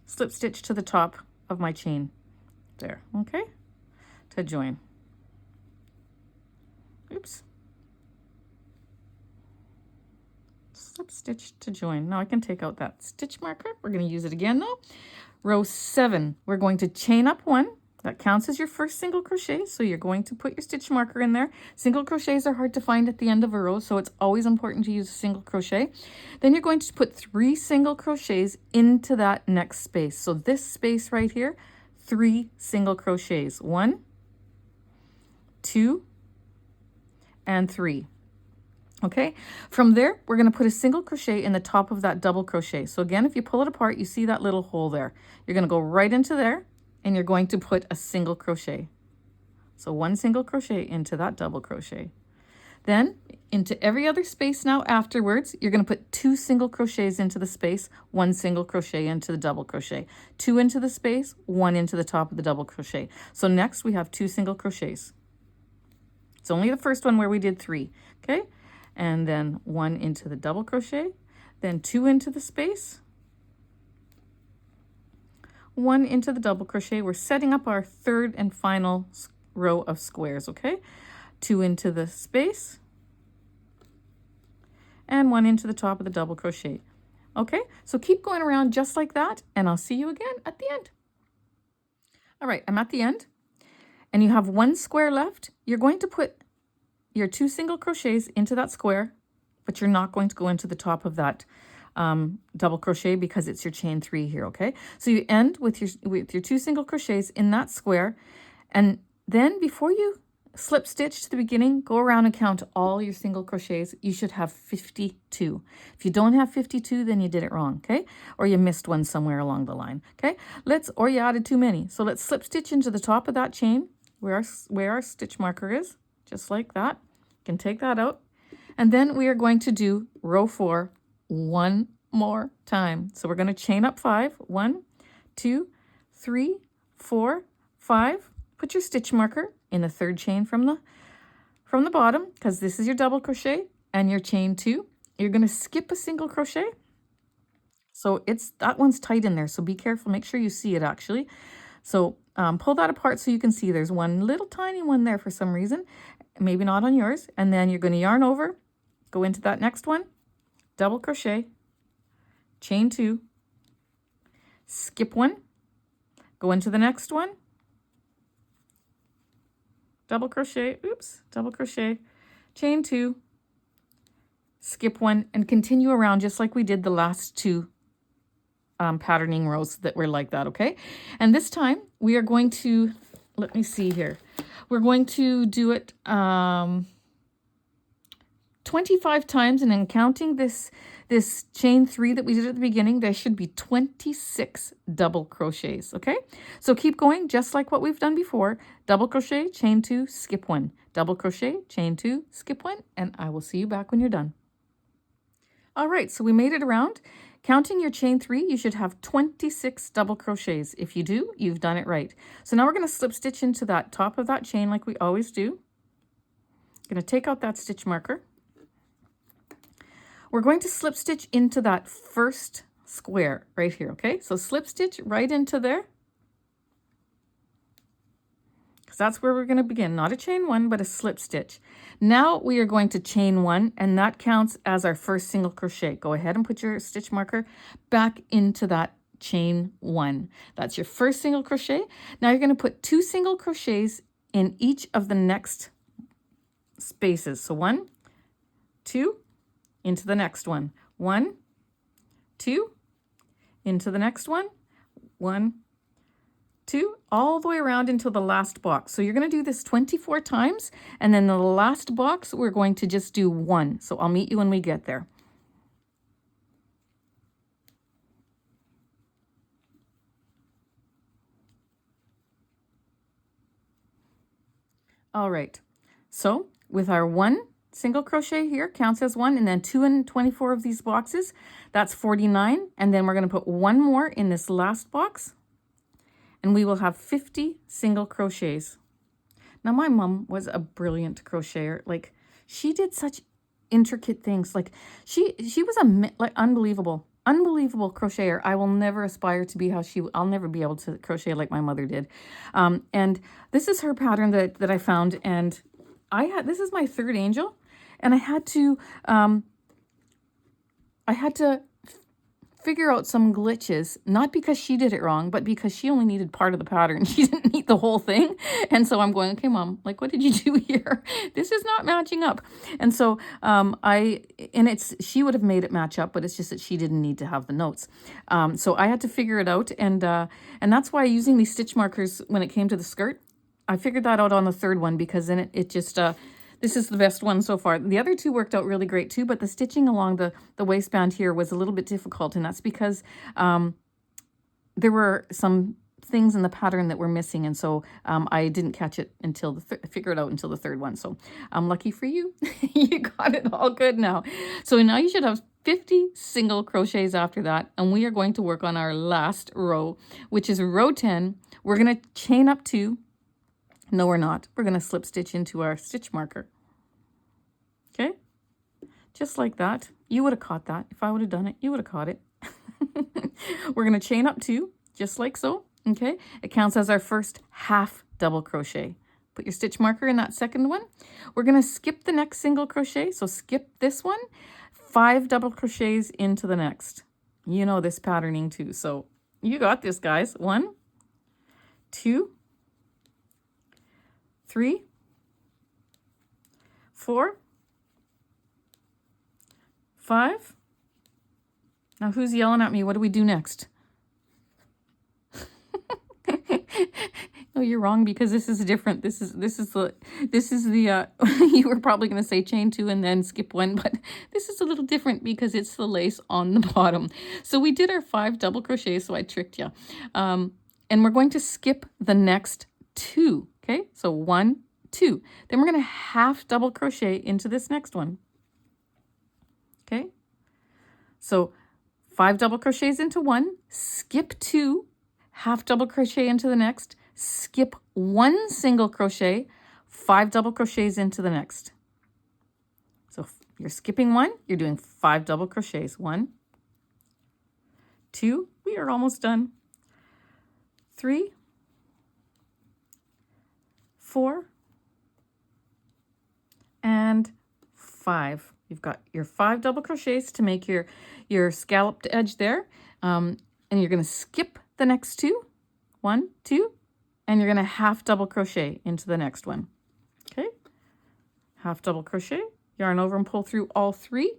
slip stitch to the top of my chain there, okay, to join. Oops. slip stitch to join. Now I can take out that stitch marker. We're going to use it again though. Row 7, we're going to chain up 1. That counts as your first single crochet, so you're going to put your stitch marker in there. Single crochets are hard to find at the end of a row, so it's always important to use a single crochet. Then you're going to put 3 single crochets into that next space. So this space right here, 3 single crochets. 1, 2, and 3. Okay, from there, we're going to put a single crochet in the top of that double crochet. So again, if you pull it apart, you see that little hole there. You're going to go right into there, and you're going to put a single crochet. So 1 single crochet into that double crochet. Then into every other space now afterwards, you're going to put 2 single crochets into the space, 1 single crochet into the double crochet, 2 into the space, 1 into the top of the double crochet. So next we have 2 single crochets. It's only the first one where we did 3, okay? And then 1 into the double crochet, then 2 into the space, 1 into the double crochet. We're setting up our third and final row of squares, okay? 2 into the space, and 1 into the top of the double crochet. Okay, so keep going around just like that, and I'll see you again at the end. All right, I'm at the end, and you have 1 square left. You're going to put your 2 single crochets into that square, but you're not going to go into the top of that double crochet because it's your chain 3 here, okay? So you end with your 2 single crochets in that square, and then before you slip stitch to the beginning, go around and count all your single crochets. You should have 52. If you don't have 52, then you did it wrong, okay? Or you missed one somewhere along the line, okay? Or you added too many. So let's slip stitch into the top of that chain where our stitch marker is, just like that. You can take that out. And then we are going to do row 4 one more time. So we're going to chain up 5. 1, 2, 3, 4, 5. Put your stitch marker in the third chain from the bottom, because this is your double crochet and your chain 2. You're going to skip a single crochet. So that one's tight in there, so be careful. Make sure you see it actually. So pull that apart so you can see there's one little tiny one there for some reason, maybe not on yours. And then you're going to yarn over, go into that next one, double crochet, chain 2, skip 1, go into the next one, double crochet, double crochet, chain 2, skip 1, and continue around just like we did the last 2 patterning rows that were like that, okay? And this time we are going to, let me see here, we're going to do it 25 times, and then counting this chain 3 that we did at the beginning, there should be 26 double crochets, okay? So keep going just like what we've done before. Double crochet, chain 2, skip 1. Double crochet, chain 2, skip 1, and I will see you back when you're done. All right, so we made it around. Counting your chain 3, you should have 26 double crochets. If you do, you've done it right. So now we're going to slip stitch into that top of that chain like we always do. I'm going to take out that stitch marker. We're going to slip stitch into that first square right here, okay? So slip stitch right into there, because that's where we're going to begin. Not a chain 1, but a slip stitch. Now we are going to chain 1, and that counts as our first single crochet. Go ahead and put your stitch marker back into that chain 1. That's your first single crochet. Now you're going to put 2 single crochets in each of the next spaces. So 1, 2, into the next one. 1, 2, into the next one. 1, 2, all the way around until the last box. So you're going to do this 24 times, and then the last box we're going to just do 1. So I'll meet you when we get there. All right, so with our 1 single crochet here, counts as 1, and then 2 in 24 of these boxes, that's 49. And then we're going to put 1 more in this last box, and we will have 50 single crochets. Now my mom was a brilliant crocheter. Like, she did such intricate things. Like, she was unbelievable crocheter. I will never aspire to be I'll never be able to crochet like my mother did. And this is her pattern that I found, and this is my third angel, and I had to I had to figure out some glitches, not because she did it wrong, but because she only needed part of the pattern. She didn't need the whole thing. And so I'm going, okay, Mom, like, what did you do here? This is not matching up. And so she would have made it match up, but it's just that she didn't need to have the notes. So I had to figure it out. And that's why using these stitch markers when it came to the skirt, I figured that out on the third one, because then it just, this is the best one so far. The other two worked out really great too, but the stitching along the waistband here was a little bit difficult, and that's because there were some things in the pattern that were missing, and so I didn't catch it until figure it out until the third one. So I'm lucky for you. You got it all good now. So now you should have 50 single crochets after that, and we are going to work on our last row, which is row 10. We're going to chain up 2. No, we're not. We're going to slip stitch into our stitch marker. Okay? Just like that. You would have caught that. If I would have done it, you would have caught it. We're going to chain up 2, just like so. Okay? It counts as our first half double crochet. Put your stitch marker in that second one. We're going to skip the next single crochet. So skip this one. 5 double crochets into the next. You know this patterning too. So you got this, guys. 1, 2, 3, 4, 5. Now who's yelling at me? What do we do next? No, you're wrong, because this is different. This is the you were probably going to say chain 2 and then skip 1, but this is a little different because it's the lace on the bottom. So we did our 5 double crochets, so I tricked you. And we're going to skip the next 2. Okay, so 1, 2. Then we're going to half double crochet into this next one. Okay, so 5 double crochets into 1, skip 2, half double crochet into the next, skip 1 single crochet, 5 double crochets into the next. So you're skipping 1, you're doing 5 double crochets. 1, 2, we are almost done. 3, 4, and 5. You've got your 5 double crochets to make your scalloped edge there. And you're going to skip the next 2. 1, 2. And you're going to half double crochet into the next one. Okay. Half double crochet. Yarn over and pull through all 3.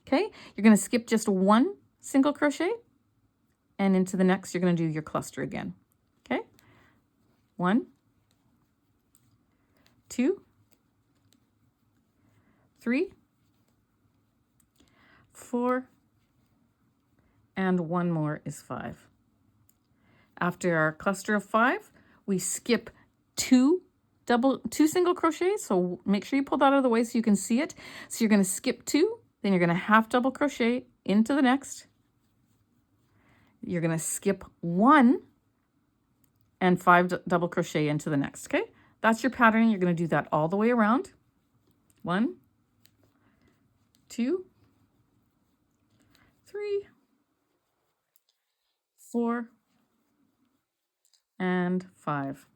Okay. You're going to skip just 1 single crochet. And into the next, you're going to do your cluster again. Okay. 1, 2, 3, 4, and 1 more is 5. After our cluster of 5, we skip 2 single crochets. So make sure you pull that out of the way so you can see it. So you're going to skip 2, then you're going to half double crochet into the next. You're going to skip 1 and 5 double crochet into the next. Okay, that's your pattern. You're going to do that all the way around. 1, 2, 3, 4, and 5.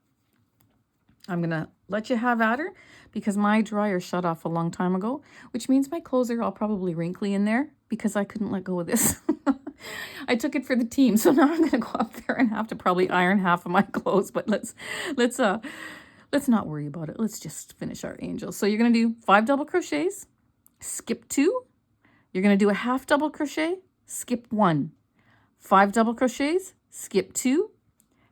I'm going to let you have at her because my dryer shut off a long time ago, which means my clothes are all probably wrinkly in there because I couldn't let go of this. I took it for the team, so now I'm going to go up there and have to probably iron half of my clothes, but let's not worry about it. Let's just finish our angel. So you're going to do 5 double crochets, skip 2. You're going to do a half double crochet, skip 1. 5 double crochets, skip 2.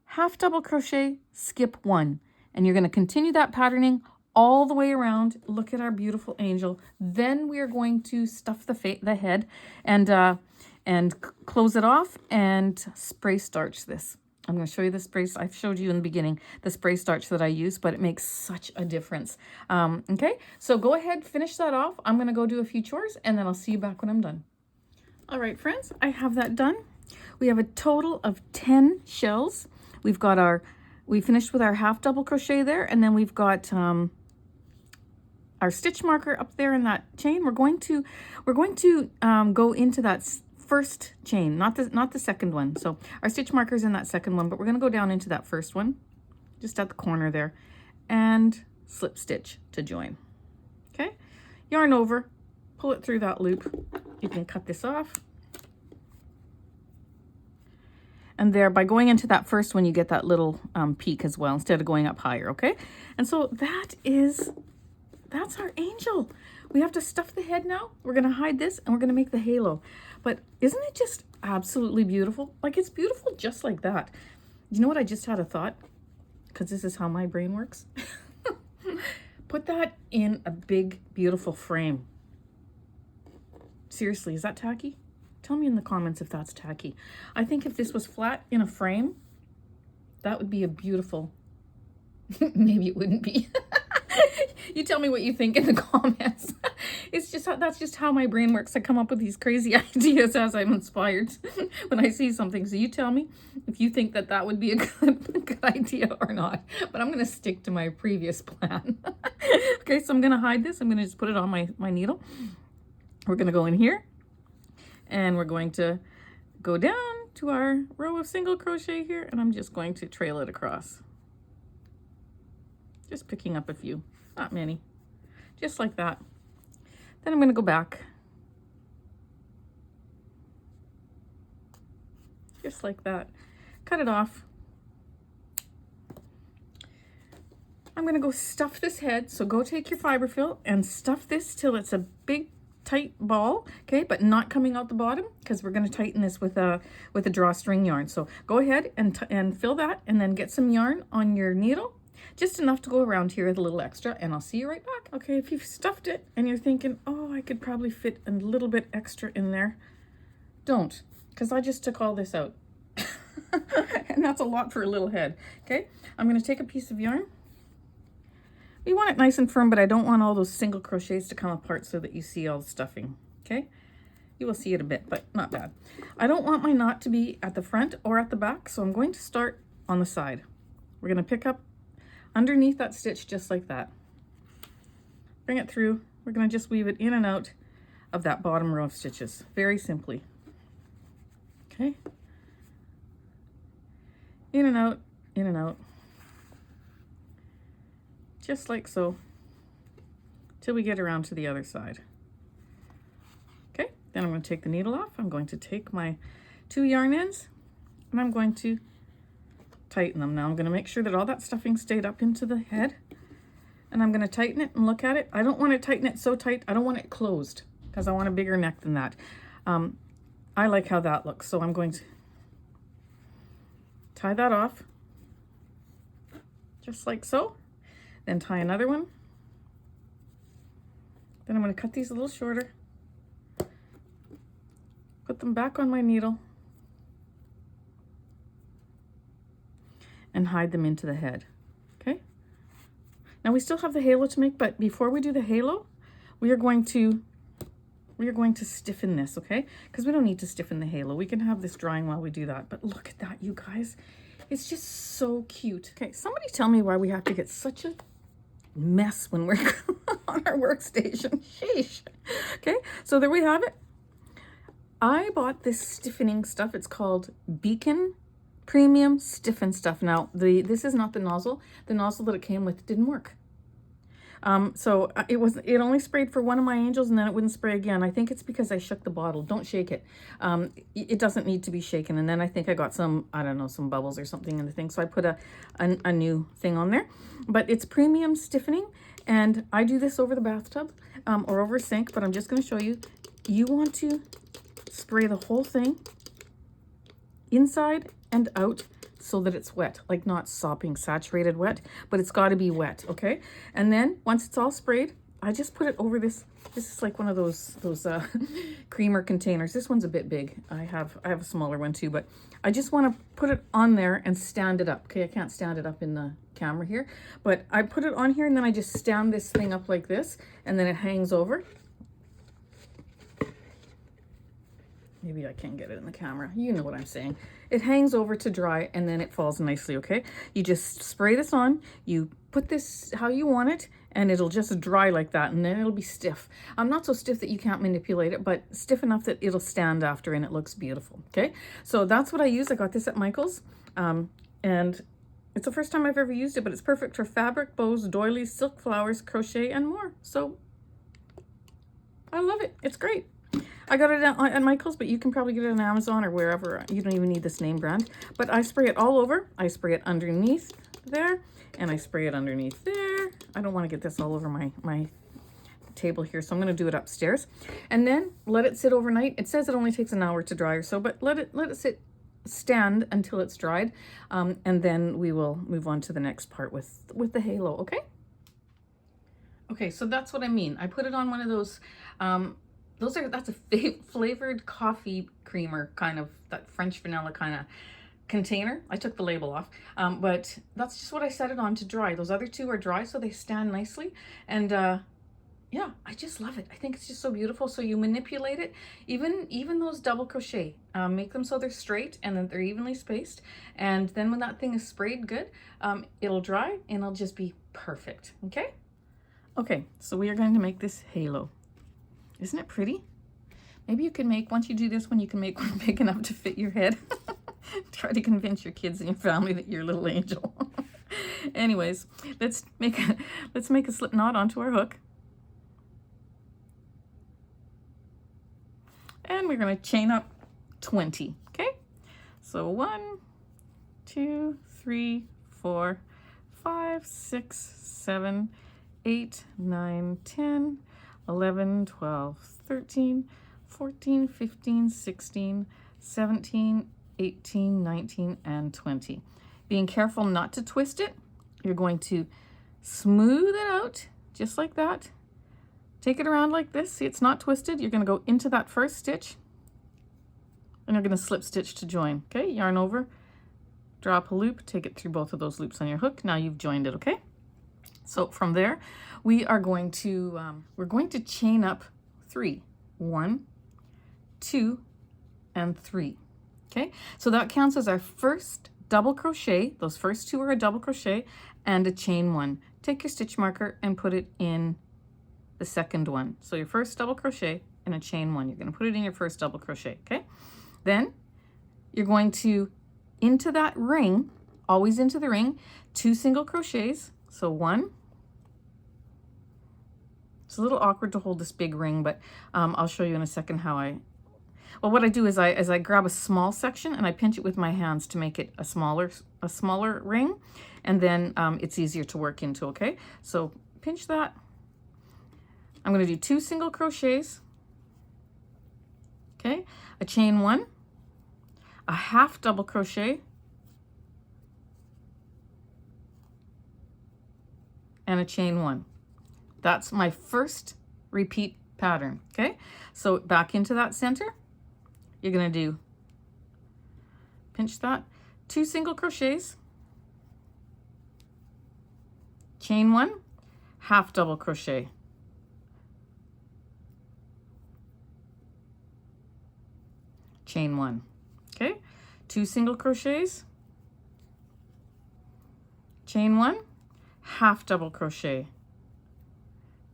Half double crochet, skip 1. And you're going to continue that patterning all the way around. Look at our beautiful angel. Then we are going to stuff the head and close it off and spray starch this. I'm going to show you the spray. I've showed you in the beginning the spray starch that I use, but it makes such a difference. Okay, so go ahead, finish that off. I'm going to go do a few chores, and then I'll see you back when I'm done. All right, friends, I have that done. We have a total of 10 shells. We finished with our half double crochet there, and then we've got our stitch marker up there in that chain. We're going to go into that first chain, not the second one. So our stitch marker's in that second one, but we're going to go down into that first one, just at the corner there, and slip stitch to join. Okay, yarn over, pull it through that loop, you can cut this off. And there, by going into that first one, you get that little peak as well, instead of going up higher, okay? And so that's our angel. We have to stuff the head now. We're gonna hide this and we're gonna make the halo. But isn't it just absolutely beautiful? Like, it's beautiful just like that. You know what, I just had a thought, because this is how my brain works. Put that in a big, beautiful frame. Seriously, is that tacky? Tell me in the comments if that's tacky. I think if this was flat in a frame, that would be a beautiful, maybe it wouldn't be. You tell me what you think in the comments. It's just that's just how my brain works. I come up with these crazy ideas as I'm inspired when I see something. So you tell me if you think that that would be a good idea or not. But I'm going to stick to my previous plan. Okay, so I'm going to hide this. I'm going to just put it on my needle. We're going to go in here. And we're going to go down to our row of single crochet here, and I'm just going to trail it across. Just picking up a few, not many, just like that. Then I'm going to go back. Just like that. Cut it off. I'm going to go stuff this head. So go take your fiber fill and stuff this till it's a big tight ball, okay, but not coming out the bottom, because we're going to tighten this with a drawstring yarn. So go ahead and fill that, and then get some yarn on your needle, just enough to go around here with a little extra, and I'll see you right back. Okay, if you've stuffed it and you're thinking, oh, I could probably fit a little bit extra in there, don't, because I just took all this out. And that's a lot for a little head. Okay, I'm going to take a piece of yarn. You want it nice and firm, but I don't want all those single crochets to come apart so that you see all the stuffing, okay? You will see it a bit, but not bad. I don't want my knot to be at the front or at the back, so I'm going to start on the side. We're going to pick up underneath that stitch just like that. Bring it through. We're going to just weave it in and out of that bottom row of stitches, very simply. Okay? In and out, in and out. Just like so, till we get around to the other side. Okay, then I'm going to take the needle off. I'm going to take my 2 yarn ends, and I'm going to tighten them. Now I'm going to make sure that all that stuffing stayed up into the head, and I'm going to tighten it and look at it. I don't want to tighten it so tight. I don't want it closed, because I want a bigger neck than that. I like how that looks, so I'm going to tie that off, just like so. Then tie another one. Then I'm going to cut these a little shorter. Put them back on my needle. And hide them into the head. Okay? Now we still have the halo to make, but before we do the halo, we are going to stiffen this, okay? Because we don't need to stiffen the halo. We can have this drying while we do that. But look at that, you guys. It's just so cute. Okay, somebody tell me why we have to get such a mess when we're on our workstation. Sheesh. Okay, so there we have it. I bought this stiffening stuff. It's called Bernat Premium Stiffen Stuff. Now, this is not the nozzle. The nozzle that it came with didn't work. So it only sprayed for one of my angels, and then it wouldn't spray again. I think it's because I shook the bottle. Don't shake it. It doesn't need to be shaken. And then I think I got some, I don't know, some bubbles or something in the thing. So I put a new thing on there. But it's premium stiffening, and I do this over the bathtub or over a sink, but I'm just going to show you. You want to spray the whole thing inside and out, so that it's wet, like not sopping saturated wet, but it's got to be wet, okay? And then once it's all sprayed, I just put it over this. This is like one of those creamer containers. This one's a bit big. I have a smaller one too, but I just want to put it on there and stand it up. Okay, I can't stand it up in the camera here, but I put it on here, and then I just stand this thing up like this, and then it hangs over. Maybe I can't get it in the camera. You know what I'm saying. It hangs over to dry, and then it falls nicely, okay? You just spray this on, you put this how you want it, and it'll just dry like that, and then it'll be stiff. Not so stiff that you can't manipulate it, but stiff enough that it'll stand after and it looks beautiful, okay? So that's what I use. I got this at Michael's, and it's the first time I've ever used it, but it's perfect for fabric, bows, doilies, silk flowers, crochet, and more. So I love it. It's great. I got it at Michael's, but you can probably get it on Amazon or wherever. You don't even need this name brand. But I spray it all over. I spray it underneath there, and I spray it underneath there. I don't want to get this all over my table here, so I'm going to do it upstairs. And then let it sit overnight. It says it only takes an hour to dry or so, but let it stand until it's dried, and then we will move on to the next part with the halo. Okay. Okay, so that's what I mean. I put it on one of those. That's a flavored coffee creamer, kind of that French vanilla kind of container. I took the label off, but that's just what I set it on to dry. Those other two are dry, so they stand nicely. And yeah, I just love it. I think it's just so beautiful. So you manipulate it, even those double crochet, make them so they're straight and then they're evenly spaced. And then when that thing is sprayed good, it'll dry and it'll just be perfect. Okay. Okay, so we are going to make this halo. Isn't it pretty? Maybe you can make, once you do this one, you can make one big enough to fit your head. Try to convince your kids and your family that you're a little angel. Anyways, let's make a slip knot onto our hook. And we're going to chain up 20, okay? So 1, 2, 3, 4, 5, 6, 7, 8, 9, 10, 11, 12, 13, 14, 15, 16, 17, 18, 19, and 20. Being careful not to twist it, you're going to smooth it out just like that. Take it around like this. See, it's not twisted. You're going to go into that first stitch and you're going to slip stitch to join. Okay, yarn over, drop a loop, take it through both of those loops on your hook. Now you've joined it, okay? So from there, we are going to, we're going to chain up 3. 1, 2, and 3. Okay, so that counts as our first double crochet. Those first two are a double crochet and a chain 1. Take your stitch marker and put it in the second one. So your first double crochet and a chain 1. You're going to put it in your first double crochet, okay? Then you're going to, into that ring, always into the ring, 2 single crochets. So 1. It's a little awkward to hold this big ring, but I'll show you in a second how well, what I do is I grab a small section and I pinch it with my hands to make it a smaller ring, and then it's easier to work into, okay? So pinch that. I'm going to do 2 single crochets, okay? A chain 1, a half double crochet, and a chain 1. That's my first repeat pattern, okay? So back into that center, you're going to do, pinch that, 2 single crochets, chain 1, half double crochet, chain 1, okay? 2 single crochets, chain 1, half double crochet,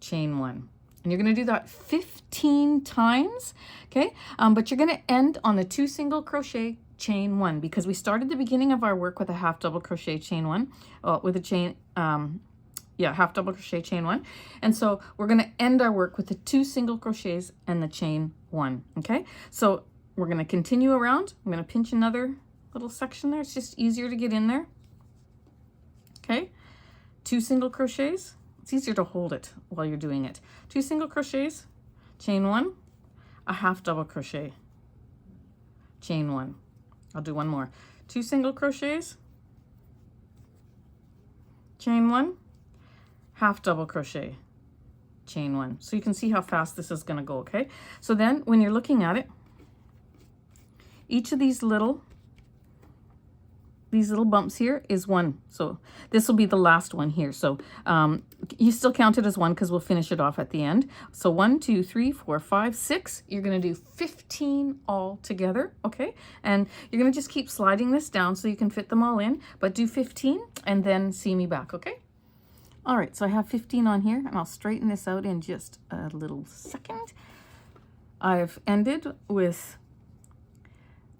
chain 1. And you're going to do that 15 times, okay? But you're going to end on the 2 single crochet, chain 1, because we started the beginning of our work with a half double crochet, chain 1, with a chain, half double crochet, chain 1. And so we're going to end our work with the 2 single crochets and the chain 1, okay? So we're going to continue around. I'm going to pinch another little section there. It's just easier to get in there, okay? 2 single crochets. It's easier to hold it while you're doing it. 2 single crochets, chain 1, a half double crochet, chain 1. I'll do one more. 2 single crochets, chain 1, half double crochet, chain 1. So you can see how fast this is going to go, okay? So then when you're looking at it, each of these little bumps here is 1. So this will be the last one here. So you still count it as 1 because we'll finish it off at the end. So 1, 2, 3, 4, 5, 6. You're going to do 15 all together, okay? And you're going to just keep sliding this down so you can fit them all in, but do 15 and then see me back, okay? All right, so I have 15 on here, and I'll straighten this out in just a little second. I've ended with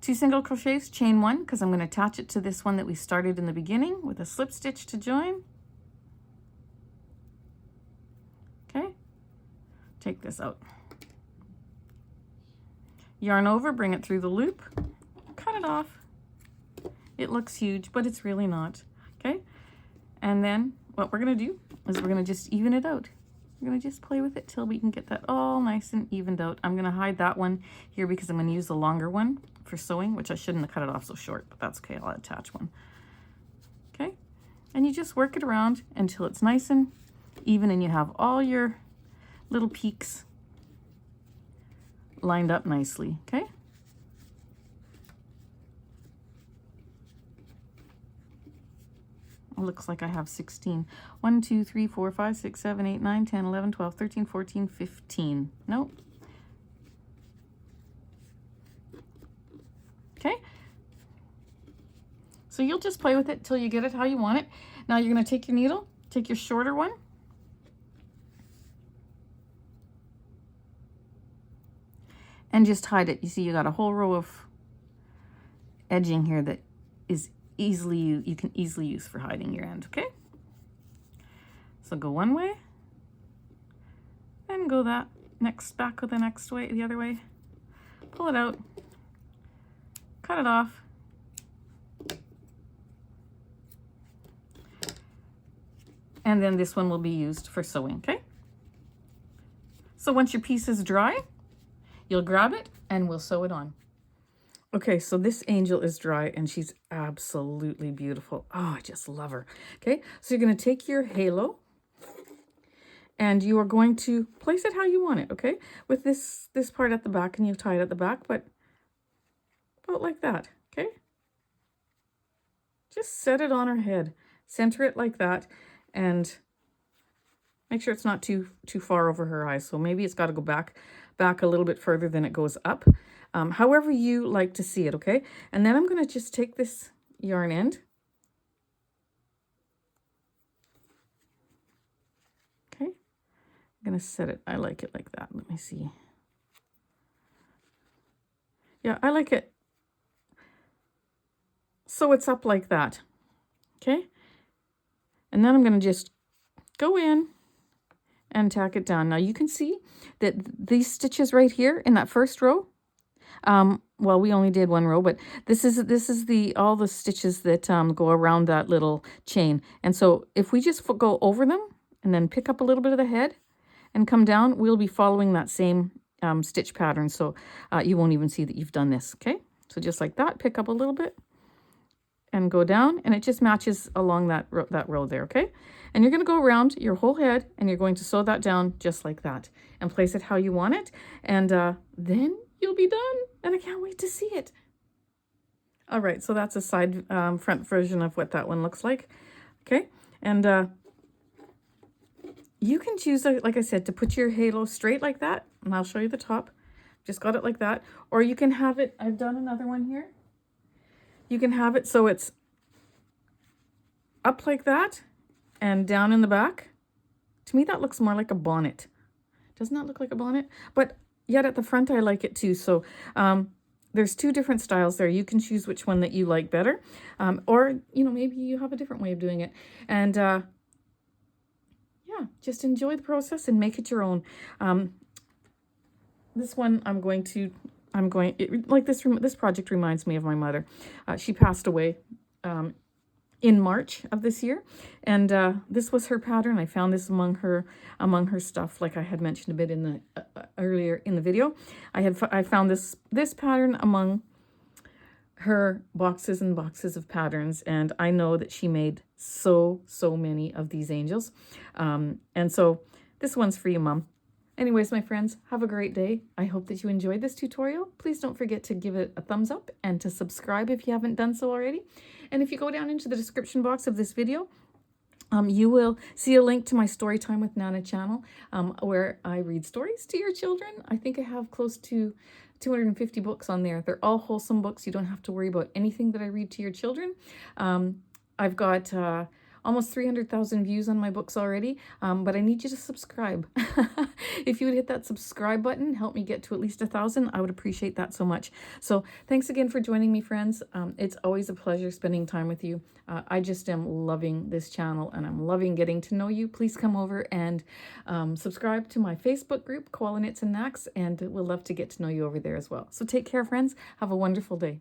2 single crochets, chain 1, because I'm going to attach it to this one that we started in the beginning with a slip stitch to join. Okay, take this out. yarn over, bring it through the loop, cut it off. It looks huge, but it's really not, okay? And then what we're gonna do is we're gonna just even it out. We're gonna just play with it till we can get that all nice and evened out. I'm gonna hide that one here because I'm gonna use the longer one for sewing, which I shouldn't have cut it off so short, but that's okay, I'll attach one. Okay, and you just work it around until it's nice and even and you have all your little peaks lined up nicely, okay? It looks like I have 16. 1, 2, 3, 4, 5, 6, 7, 8, 9, 10, 11, 12, 13, 14, 15. Nope. Okay. So you'll just play with it till you get it how you want it. Now you're going to take your needle, take your shorter one, and just hide it. You see you got a whole row of edging here that is easily, you can easily use for hiding your end, okay? So go one way, and go that next, back the next way, the other way. Pull it out, cut it off, and then this one will be used for sewing, okay? So once your piece is dry, you'll grab it and we'll sew it on. Okay, so this angel is dry and she's absolutely beautiful. Oh, I just love her. Okay, so you're going to take your halo and you are going to place it how you want it, okay? With this part at the back, and you tie it at the back, but about like that, okay? Just set it on her head. Center it like that and make sure it's not too far over her eyes. So maybe it's got to go back a little bit further than it goes up. However you like to see it, okay? And then I'm going to just take this yarn end. Okay. I'm going to set it. I like it like that. Let me see. Yeah, I like it. So it's up like that. Okay. And then I'm going to just go in and tack it down. Now you can see that these stitches right here in that first row, well, we only did one row, but this is all the stitches that go around that little chain. And so if we just go over them and then pick up a little bit of the head and come down, we'll be following that same stitch pattern. So you won't even see that you've done this. Okay. So just like that, pick up a little bit and go down, and it just matches along that row there, okay? And you're going to go around your whole head, and you're going to sew that down just like that, and place it how you want it, and then you'll be done, and I can't wait to see it. All right, so that's a side front version of what that one looks like, okay? And you can choose, like I said, to put your halo straight like that, and I'll show you the top. Just got it like that, or you can have it, I've done another one here. You can have it so it's up like that and down in the back. To me, that looks more like a bonnet. Doesn't that look like a bonnet? But yet at the front, I like it too. So there's two different styles there. You can choose which one that you like better. Or, you know, maybe you have a different way of doing it. And yeah, just enjoy the process and make it your own. This one this project reminds me of my mother. She passed away in March of this year, and this was her pattern. I found this among her stuff, like I had mentioned a bit in the earlier in the video. I found this pattern among her boxes and boxes of patterns, and I know that she made so many of these angels, and so this one's for you, Mom. Anyways, my friends, have a great day. I hope that you enjoyed this tutorial. Please don't forget to give it a thumbs up and to subscribe if you haven't done so already. And if you go down into the description box of this video, you will see a link to my Storytime with Nana channel, where I read stories to your children. I think I have close to 250 books on there. They're all wholesome books. You don't have to worry about anything that I read to your children. I've got almost 300,000 views on my books already, but I need you to subscribe. If you would hit that subscribe button, help me get to at least 1,000, I would appreciate that so much. So thanks again for joining me, friends. It's always a pleasure spending time with you. I just am loving this channel and I'm loving getting to know you. Please come over and subscribe to my Facebook group, Koala Knits and Knacks, and we'll love to get to know you over there as well. So take care, friends. Have a wonderful day.